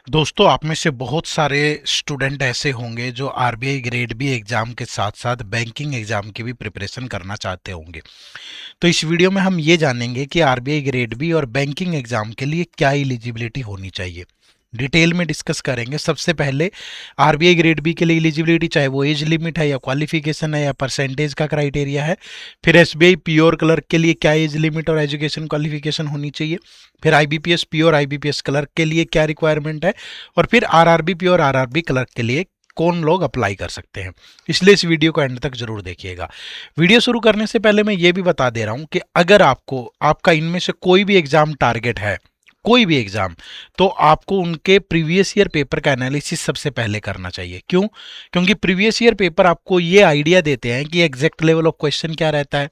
दोस्तों, आप में से बहुत सारे स्टूडेंट ऐसे होंगे जो आरबीआई ग्रेड बी एग्जाम के साथ साथ बैंकिंग एग्जाम की भी प्रिपरेशन करना चाहते होंगे। तो इस वीडियो में हम ये जानेंगे कि आरबीआई ग्रेड बी और बैंकिंग एग्जाम के लिए क्या एलिजिबिलिटी होनी चाहिए। डिटेल में डिस्कस करेंगे। सबसे पहले आरबीआई ग्रेड बी के लिए एलिजिबिलिटी, चाहे वो एज लिमिट है या क्वालिफिकेशन है या परसेंटेज का क्राइटेरिया है। फिर एसबीआई प्योर क्लर्क के लिए क्या एज लिमिट और एजुकेशन क्वालिफिकेशन होनी चाहिए। फिर आईबीपीएस प्योर आईबीपीएस क्लर्क के लिए क्या रिक्वायरमेंट है। और फिर आरआरबी प्योर आरआरबी क्लर्क के लिए कौन लोग अप्लाई कर सकते हैं। इसलिए इस वीडियो को एंड तक जरूर देखिएगा। वीडियो शुरू करने से पहले मैं ये भी बता दे रहा हूं कि अगर आपको आपका इनमें से कोई भी एग्जाम टारगेट है, कोई भी एग्जाम, तो आपको उनके प्रीवियस ईयर पेपर का एनालिसिस सबसे पहले करना चाहिए। क्यों? क्योंकि प्रीवियस ईयर पेपर आपको ये आइडिया देते हैं कि एग्जैक्ट लेवल ऑफ क्वेश्चन क्या रहता है,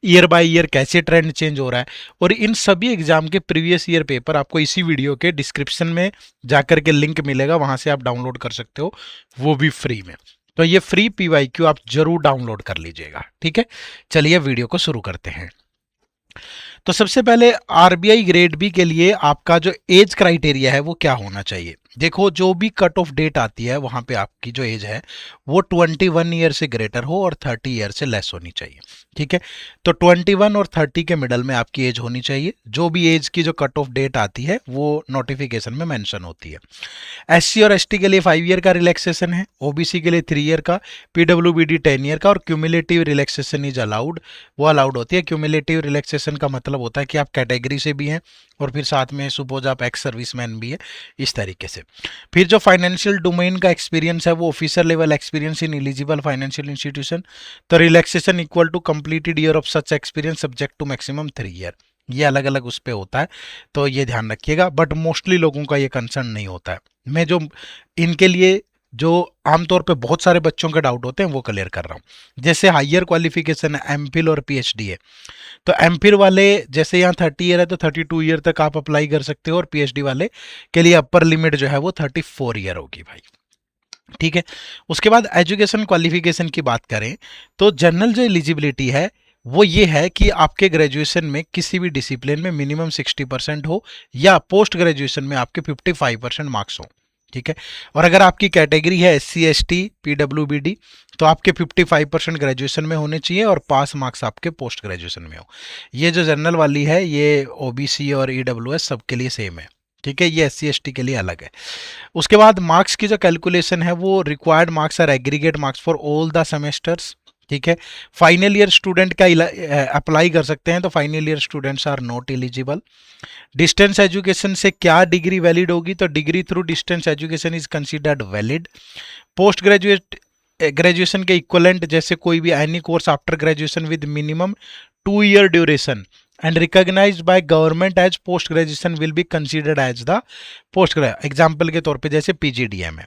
ईयर बाय ईयर कैसे ट्रेंड चेंज हो रहा है। और इन सभी एग्जाम के प्रीवियस ईयर पेपर आपको इसी वीडियो के डिस्क्रिप्शन में जाकर के लिंक मिलेगा, वहां से आप डाउनलोड कर सकते हो, वो भी फ्री में। तो ये फ्री पीवाईक्यू आप जरूर डाउनलोड कर लीजिएगा। ठीक है, चलिए वीडियो को शुरू करते हैं। तो सबसे पहले आरबीआई ग्रेड बी के लिए आपका जो एज क्राइटेरिया है वो क्या होना चाहिए। देखो, जो भी कट ऑफ डेट आती है वहां पे आपकी जो एज है वो 21 ईयर से ग्रेटर हो और 30 ईयर से लेस होनी चाहिए। ठीक है, तो 21 और 30 के मिडल में आपकी एज होनी चाहिए। जो भी एज की जो कट ऑफ डेट आती है वो नोटिफिकेशन में मेंशन होती है। एससी और एसटी के लिए 5 ईयर का रिलैक्सेशन है, ओबीसी के लिए 3 ईयर का, पीडब्ल्यूबीडी 10 ईयर का, और क्यूमुलेटिव रिलैक्सेशन इज अलाउड, वो अलाउड होती है। क्यूमुलेटिव रिलैक्सेशन का मतलब होता है कि आप कैटेगरी से भी हैं और फिर साथ में सपोज आप एक्स सर्विसमैन भी है, इस तरीके से। फिर जो फाइनेंशियल डोमेन का एक्सपीरियंस है वो officer level experience in eligible financial institution, तो relaxation equal to completed year of such experience subject to maximum 3 year. ये अलग अलग उस पर होता है, तो ये ध्यान रखिएगा। बट मोस्टली लोगों का ये कंसर्न नहीं होता है। मैं जो इनके लिए जो आमतौर पे बहुत सारे बच्चों के डाउट होते हैं वो क्लियर कर रहा हूँ। जैसे हायर क्वालिफिकेशन है, एमफिल और पीएचडी है, तो एमफिल वाले जैसे यहाँ 30 ईयर है तो 32 ईयर तक आप अप्लाई कर सकते हो, और पीएचडी वाले के लिए अपर लिमिट जो है वो 34 ईयर होगी भाई। ठीक है, उसके बाद एजुकेशन क्वालिफिकेशन की बात करें तो जनरल जो एलिजिबिलिटी है वो ये है कि आपके ग्रेजुएशन में किसी भी डिसिप्लिन में मिनिमम 60% हो, या पोस्ट ग्रेजुएशन में आपके 55% मार्क्स हो। ठीक है, और अगर आपकी कैटेगरी है एससी एसटी पीडब्ल्यूबीडी तो आपके 55% ग्रेजुएशन में होने चाहिए और पास मार्क्स आपके पोस्ट ग्रेजुएशन में हो। ये जो जनरल वाली है ये ओबीसी और ईडब्ल्यूएस सबके लिए सेम है। ठीक है, ये एससी एसटी के लिए अलग है। उसके बाद मार्क्स की जो कैलकुलेशन है वो required marks are aggregate marks for all the semesters. ठीक है, फाइनल ईयर स्टूडेंट का अप्लाई कर सकते हैं, तो final year students are not eligible. Distance education से क्या डिग्री वैलिड होगी, तो degree through distance education is considered valid. Post graduate graduation के इक्वलेंट जैसे कोई भी any course after graduation with minimum 2 year duration and recognised by government as post graduation will be considered as the post. Example के तौर पे जैसे PGDM है।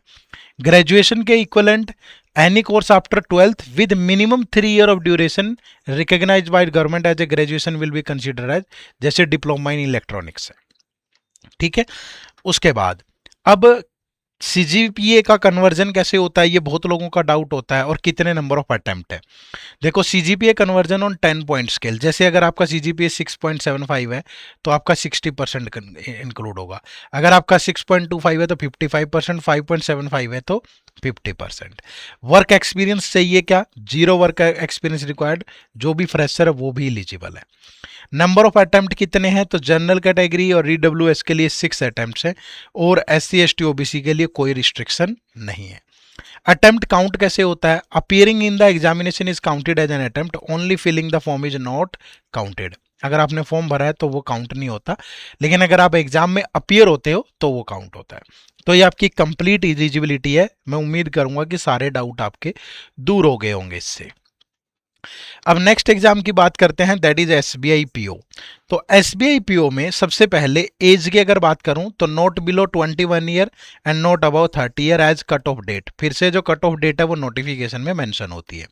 Graduation के equivalent any course after 12th with minimum 3 year of duration recognised by government as a graduation will be considered as, जैसे diploma in electronics है। ठीक है, उसके बाद अब सीजीपीए का कन्वर्जन कैसे होता है, ये बहुत लोगों का डाउट होता है, और कितने नंबर ऑफ अटेम्प्ट है। देखो, CGPA conversion on 10 point scale, जैसे अगर आपका सीजीपीए 6.75 है तो आपका 60% इंक्लूड होगा। अगर आपका 6.25 है तो 55%, 5.75 है तो 50%। वर्क एक्सपीरियंस चाहिए क्या? 0 वर्क एक्सपीरियंस रिक्वायर्ड, जो भी फ्रेशर है वो भी एलिजिबल है। नंबर ऑफ अटेम्प्ट कितने हैं, तो जनरल कैटेगरी और ईडब्ल्यूएस के लिए 6 अटेम्प्ट है, और एससी एसटी ओबीसी के लिए कोई रिस्ट्रिक्शन नहीं है। अटेम्प्ट काउंट कैसे होता है? Appearing in the examination is counted as an attempt, only filling the form is not counted. अगर आपने फॉर्म भरा है तो वो काउंट नहीं होता, लेकिन अगर आप एग्जाम में अपीयर होते हो तो वो काउंट होता है। तो ये आपकी कंप्लीट एलिजिबिलिटी है। मैं उम्मीद करूंगा कि सारे डाउट आपके दूर हो गए होंगे इससे। अब नेक्स्ट एग्जाम की बात करते हैं, दैट इज एसबीआई पीओ। तो एसबीआई पीओ में सबसे पहले एज की अगर बात करूं तो not below 21 year and not above 30 year age cut off date. फिर से जो कट ऑफ डेट है वो नोटिफिकेशन में मेंशन होती है।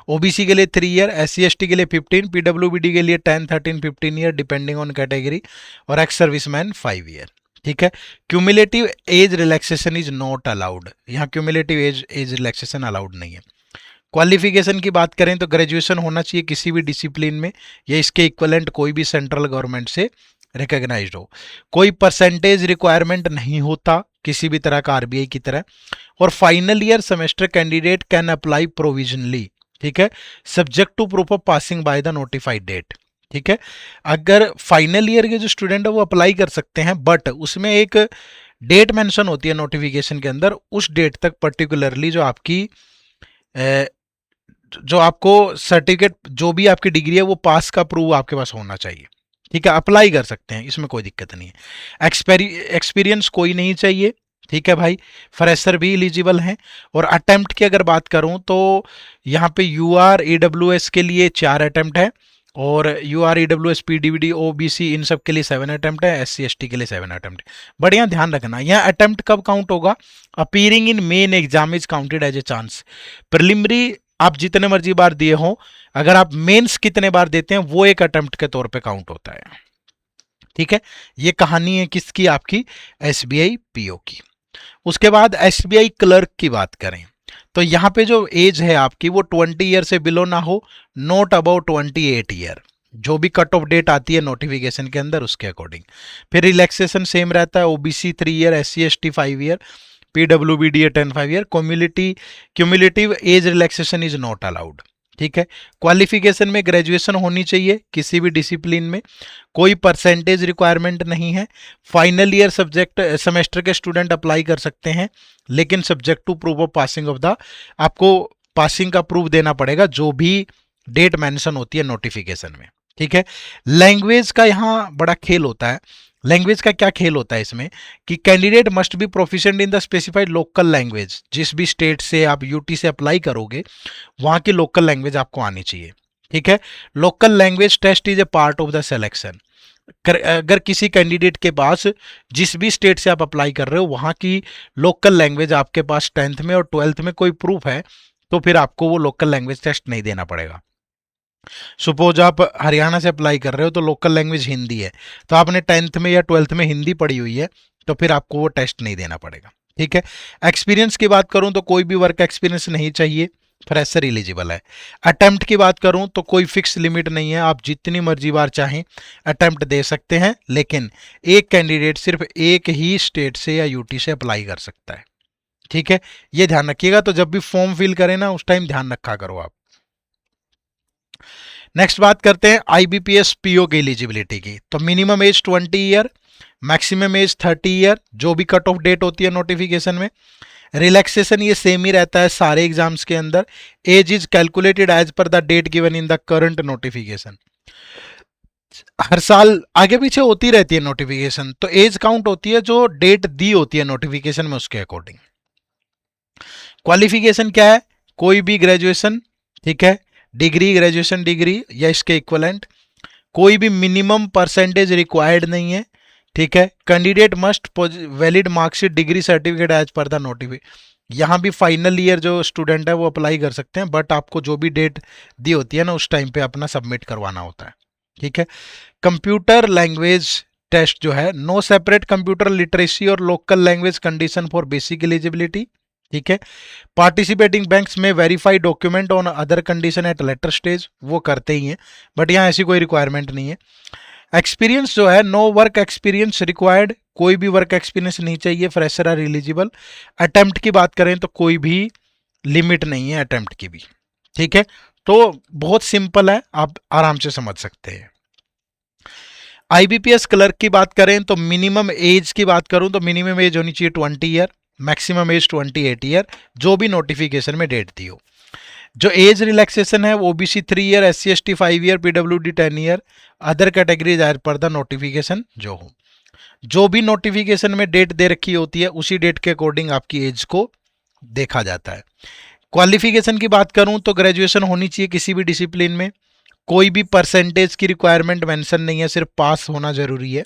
ओबीसी के लिए 3 ईयर, एससी एसटी के लिए 15, पीडब्ल्यूबीडी के लिए 10, 13, 15 ईयर डिपेंडिंग ऑन कैटेगरी, और एक्स सर्विसमैन 5 ईयर। ठीक है, cumulative age relaxation is not allowed, यहाँ क्यूमुलेटिव एज रिलैक्सेशन अलाउड नहीं है। क्वालिफिकेशन की बात करें तो ग्रेजुएशन होना चाहिए किसी भी डिसिप्लिन में, या इसके इक्वलेंट कोई भी सेंट्रल गवर्नमेंट से रिकॉग्नाइज्ड हो, कोई परसेंटेज रिक्वायरमेंट नहीं होता किसी भी तरह का आरबीआई की तरह, और final year semester candidate can apply provisionally, ठीक है, subject to proof of passing by the notified date, ठीक है। अगर फाइनल ईयर के जो स्टूडेंट है वो अप्लाई कर सकते हैं, बट उसमें एक डेट मेंशन होती है नोटिफिकेशन के अंदर, उस डेट तक पर्टिकुलरली जो आपकी जो आपको सर्टिफिकेट, जो भी आपकी डिग्री है वो पास का प्रूफ आपके पास होना चाहिए, ठीक है। अप्लाई कर सकते हैं, इसमें कोई दिक्कत नहीं है। एक्सपीरियंस कोई नहीं चाहिए, ठीक है भाई, फ्रेशर भी एलिजिबल हैं। और अटेम्प्ट की अगर बात करूं तो यहाँ पे U R E W S के लिए 4 अटेम्प्ट है, और U R E W S P D V D O B C इन सब के लिए 7 अटेम्प्ट है, एस सी एस टी के लिए 7 अटेम्प्ट है। बट यहाँ ध्यान रखना, यहाँ अटेम्प्ट कब काउंट होगा, appearing in main exam is counted as a chance. Preliminary आप जितने मर्जी बार दिए हो, अगर आप मेंस कितने बार देते हैं वो एक अटेम्प्ट के तौर पे काउंट होता है, ठीक है। ये कहानी है किसकी, आपकी एसबीआई पीओ की। उसके बाद एसबीआई क्लर्क की बात करें तो यहाँ पे जो एज है आपकी वो 20 ईयर से बिलो ना हो, नॉट अबाउट 28 ईयर, जो भी कट ऑफ डेट आती है नोटिफिकेशन के अंदर उसके अकॉर्डिंग। फिर रिलैक्सेशन सेम रहता है, OBC 3 year, S C S T 5 year, PWBD 10 year, cumulative age relaxation is not allowed, ठीक है। क्वालिफिकेशन में ग्रेजुएशन होनी चाहिए किसी भी डिसिप्लिन में, कोई परसेंटेज रिक्वायरमेंट नहीं है। फाइनल ईयर सब्जेक्ट सेमेस्टर के स्टूडेंट अप्लाई कर सकते हैं, लेकिन subject to proof of passing of the, आपको पासिंग का प्रूफ देना पड़ेगा जो भी डेट मेंशन होती है नोटिफिकेशन में, ठीक है। लैंग्वेज का यहाँ बड़ा खेल होता है। लैंग्वेज का क्या खेल होता है इसमें कि candidate must be proficient in the specified local language, जिस भी स्टेट से आप यूटी से अप्लाई करोगे वहां की लोकल लैंग्वेज आपको आनी चाहिए, ठीक है। Local language test is a part of the selection. अगर किसी कैंडिडेट के पास, जिस भी स्टेट से आप अप्लाई कर रहे हो वहां की लोकल लैंग्वेज आपके पास 10th में और 12th में कोई प्रूफ है, तो फिर आपको वो लोकल लैंग्वेज टेस्ट नहीं देना पड़ेगा। सपोज आप हरियाणा से अप्लाई कर रहे हो तो लोकल लैंग्वेज हिंदी है, तो आपने 10th में या 12th में हिंदी पढ़ी हुई है, तो फिर आपको वो टेस्ट नहीं देना पड़ेगा, ठीक है। एक्सपीरियंस की बात करूं तो कोई भी वर्क एक्सपीरियंस नहीं चाहिए, फ्रेशर एलिजिबल है। अटेम्प्ट की बात करूं तो कोई फिक्स लिमिट नहीं है, आप जितनी मर्जी बार चाहें अटेम्प्ट दे सकते हैं, लेकिन एक कैंडिडेट सिर्फ एक ही स्टेट से या यूटी से अप्लाई कर सकता है, ठीक है। ये ध्यान रखिएगा, तो जब भी फॉर्म फिल करें ना उस टाइम ध्यान रखा करो आप। नेक्स्ट बात करते हैं आईबीपीएस पीओ की एलिजिबिलिटी की। तो minimum age 20 year, maximum age 30 year, जो भी कट ऑफ डेट होती है नोटिफिकेशन में। रिलैक्सेशन ये सेम ही रहता है सारे एग्जाम्स के अंदर। Age is calculated as per the date given in the current notification. हर साल आगे पीछे होती रहती है नोटिफिकेशन, तो एज काउंट होती है जो डेट दी होती है नोटिफिकेशन में उसके अकॉर्डिंग। क्वालिफिकेशन क्या है, कोई भी ग्रेजुएशन, ठीक है, डिग्री, ग्रेजुएशन डिग्री या इसके इक्वलेंट, कोई भी मिनिमम परसेंटेज रिक्वायर्ड नहीं है, ठीक है। Candidate must valid marksheet, degree certificate as per the notification. यहाँ भी फाइनल ईयर जो स्टूडेंट है वो अप्लाई कर सकते हैं, बट आपको जो भी डेट दी होती है ना उस टाइम पे अपना सबमिट करवाना होता है, ठीक है। कंप्यूटर लैंग्वेज टेस्ट जो है, नो सेपरेट कंप्यूटर लिटरेसी और local language condition for basic eligibility, ठीक है। पार्टिसिपेटिंग बैंक्स में verify document on other condition at later stage, वो करते ही हैं, बट यहाँ ऐसी कोई रिक्वायरमेंट नहीं है। एक्सपीरियंस जो है, नो वर्क एक्सपीरियंस रिक्वायर्ड, कोई भी वर्क एक्सपीरियंस नहीं चाहिए, फ्रेशर आर एलिजिबल। अटेम्प्ट की बात करें तो कोई भी लिमिट नहीं है अटेम्प्ट की भी, ठीक है। तो बहुत सिंपल है, आप आराम से समझ सकते हैं। आईबीपीएस क्लर्क की बात करें तो मिनिमम एज की बात करूं तो मिनिमम एज होनी चाहिए 20 ईयर, मैक्सिमम एज 28 ईयर, जो भी नोटिफिकेशन में डेट दी हो। जो एज रिलैक्सेशन है वो OBC 3 year, S C S T 5 year, PWD 10 year, other categories as per the notification जो हो। जो भी नोटिफिकेशन में डेट दे रखी होती है उसी डेट के अकॉर्डिंग आपकी एज को देखा जाता है। क्वालिफिकेशन की बात करूं तो ग्रेजुएशन होनी चाहिए किसी भी डिसिप्लिन में, कोई भी परसेंटेज की रिक्वायरमेंट मेंशन नहीं है, सिर्फ पास होना जरूरी है,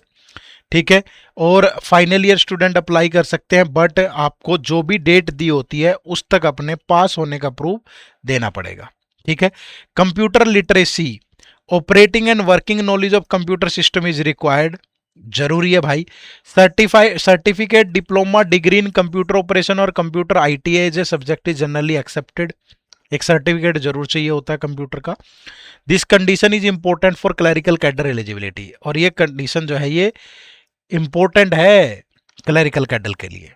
ठीक है। और फाइनल ईयर स्टूडेंट अप्लाई कर सकते हैं, बट आपको जो भी डेट दी होती है उस तक अपने पास होने का प्रूफ देना पड़ेगा, ठीक है। Computer literacy, operating and working knowledge of computer system is required, जरूरी है भाई। Certificate, diploma, degree in computer operation और computer ITI as a subject is generally accepted, एक सर्टिफिकेट जरूर चाहिए होता है कंप्यूटर का। This condition is important for clerical cadre eligibility, और ये कंडीशन जो है ये इंपॉर्टेंट है क्लरिकल कैडर के लिए।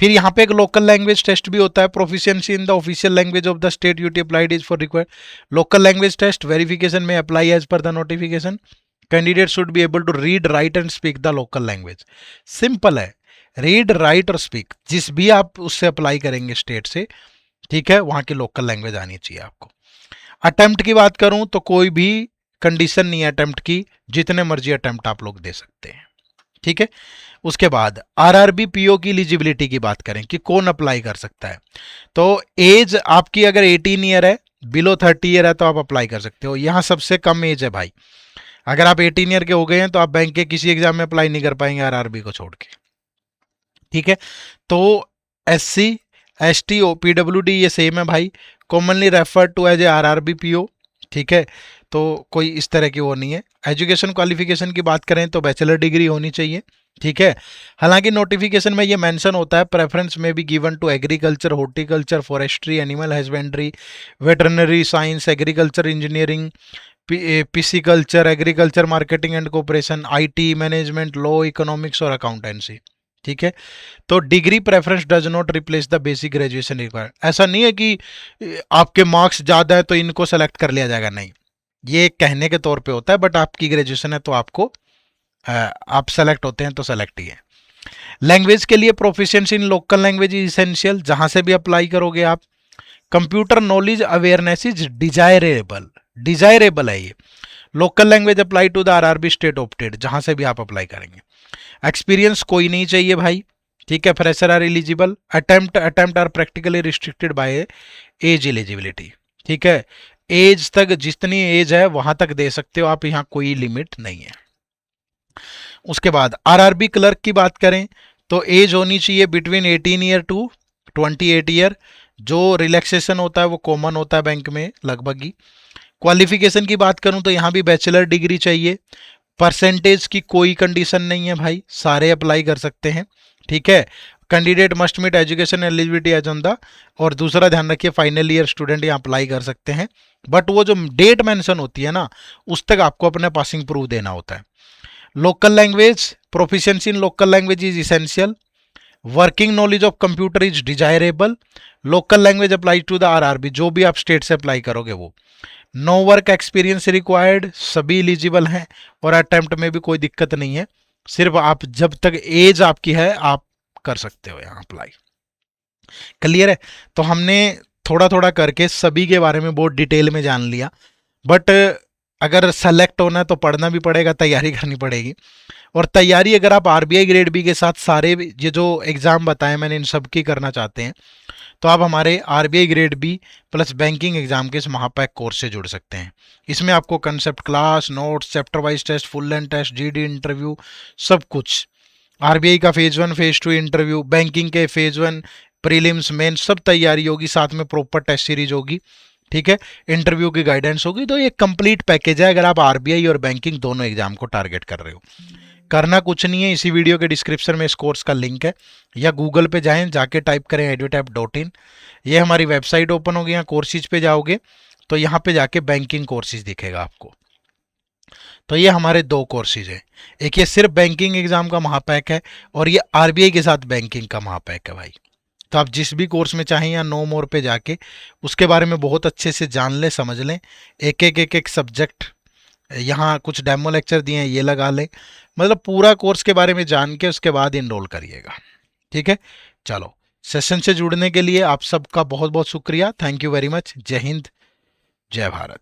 फिर यहाँ पे एक लोकल लैंग्वेज टेस्ट भी होता है। Proficiency in the official language of the state UT applied is for required local language test verification में apply as per the notification. Candidate should be able to read write and speak the local language. Simple है, read write और speak, जिस भी आप उससे apply करेंगे state से, ठीक है, वहां की लोकल लैंग्वेज आनी चाहिए आपको। अटेम्प्ट की बात करूं तो कोई भी कंडीशन नहीं है अटेम्प्ट की, जितने मर्जी अटेम्प्ट आप लोग दे सकते हैं, ठीक है। उसके बाद आरआरबी पीओ की एलिजिबिलिटी की बात करें कि कौन अप्लाई कर सकता है, तो एज आपकी अगर 18 ईयर है, बिलो 30 ईयर है तो आप अप्लाई कर सकते हो। यहां सबसे कम एज है भाई, अगर आप 18 ईयर के हो गए हैं तो आप बैंक के किसी एग्जाम में अप्लाई नहीं कर पाएंगे आरआरबी को छोड़ के, ठीक है। तो एससी एसटी ओपीडब्ल्यूडी ये सेम है भाई, commonly referred to as a RRB PO, ठीक है। तो कोई इस तरह की वो नहीं है। एजुकेशन क्वालिफिकेशन की बात करें तो बैचलर डिग्री होनी चाहिए, ठीक है। हालांकि नोटिफिकेशन में ये मेंशन होता है प्रेफरेंस में be given to agriculture, horticulture, forestry, animal husbandry, veterinary science, agriculture engineering, pisciculture, agriculture marketing and cooperation, IT, management, law, economics और अकाउंटेंसी, ठीक है। तो degree preference does not replace the basic graduation required. ऐसा नहीं है कि आपके marks ज़्यादा है तो इनको सेलेक्ट कर लिया जाएगा, नहीं, ये कहने के तौर पे होता है, बट आपकी ग्रेजुएशन है तो आपको आप सेलेक्ट होते हैं तो सेलेक्ट ही है। लैंग्वेज के लिए proficiency in local language is essential, जहां से भी अप्लाई करोगे आप। Computer knowledge awareness is desirable, desirable है ये। Local language apply to the RRB state opted, जहां से भी आप अप्लाई करेंगे। एक्सपीरियंस कोई नहीं चाहिए भाई, ठीक है। Fresher are eligible. Attempt are practically restricted by age eligibility, ठीक है। एज तक, जितनी एज है वहां तक दे सकते हो आप, यहाँ कोई लिमिट नहीं है। उसके बाद आरआरबी क्लर्क की बात करें तो एज होनी चाहिए बिटवीन 18 ईयर टू 28 ईयर। जो रिलैक्सेशन होता है वो कॉमन होता है बैंक में लगभग ही। क्वालिफिकेशन की बात करूं तो यहाँ भी बैचलर डिग्री चाहिए। परसेंटेज की कोई कंडीशन नहीं है भाई, सारे अप्लाई कर सकते हैं, ठीक है। Candidate must meet education eligibility as on the, और दूसरा ध्यान रखिए फाइनल ईयर स्टूडेंट यहाँ अप्लाई कर सकते हैं, बट वो जो डेट मेंशन होती है ना, उस तक आपको अपने पासिंग प्रूफ देना होता है। Local language proficiency in local language is essential. Working knowledge of computer is desirable. Local language apply to the RRB, जो भी आप स्टेट से अप्लाई करोगे वो। नो वर्क एक्सपीरियंस रिक्वायर्ड, सभी एलिजिबल हैं, और अटेम्प्ट में भी कोई दिक्कत नहीं है, सिर्फ आप जब तक एज आपकी है आप कर सकते हो यहाँ अप्लाई। क्लियर है। तो हमने थोड़ा थोड़ा करके सभी के बारे में बहुत डिटेल में जान लिया, बट अगर सेलेक्ट होना है तो पढ़ना भी पड़ेगा, तैयारी करनी पड़ेगी। और तैयारी अगर आप आरबीआई ग्रेड बी के साथ सारे ये जो एग्ज़ाम बताए मैंने इन सब की करना चाहते हैं तो आप हमारे RBI grade B plus banking exam के इस महापैक कोर्स से जुड़ सकते हैं। इसमें आपको concept class, notes, chapter wise test, full length test, GD interview, सब कुछ, आरबीआई का फेज 1 फेज 2 इंटरव्यू, बैंकिंग के फेज 1 प्रीलिम्स मेन सब तैयारी होगी, साथ में प्रॉपर टेस्ट सीरीज होगी, ठीक है, इंटरव्यू की गाइडेंस होगी। तो ये कंप्लीट पैकेज है अगर आप आरबीआई और बैंकिंग दोनों एग्जाम को टारगेट कर रहे हो। करना कुछ नहीं है, इसी वीडियो के डिस्क्रिप्शन में इस कोर्स का लिंक है, या गूगल पे जाएं, जाके टाइप करें edutap.in, ये हमारी वेबसाइट ओपन होगी। यहाँ कोर्सेज पे जाओगे तो यहाँ पे जाके बैंकिंग कोर्सेज दिखेगा आपको। तो ये हमारे दो कोर्सेज हैं, एक ये सिर्फ बैंकिंग एग्जाम का महापैक है, और ये आरबीआई के साथ बैंकिंग का महापैक है भाई। तो आप जिस भी कोर्स में चाहें या नो मोर पे जाके उसके बारे में बहुत अच्छे से जान लें, समझ लें, एक एक सब्जेक्ट, यहाँ कुछ डेमो लेक्चर दिए हैं ये लगा लें, मतलब पूरा कोर्स के बारे में जान के उसके बाद इनरोल करिएगा, ठीक है। चलो, सेशन से जुड़ने के लिए आप सबका बहुत बहुत शुक्रिया, थैंक यू वेरी मच। जय हिंद, जय भारत।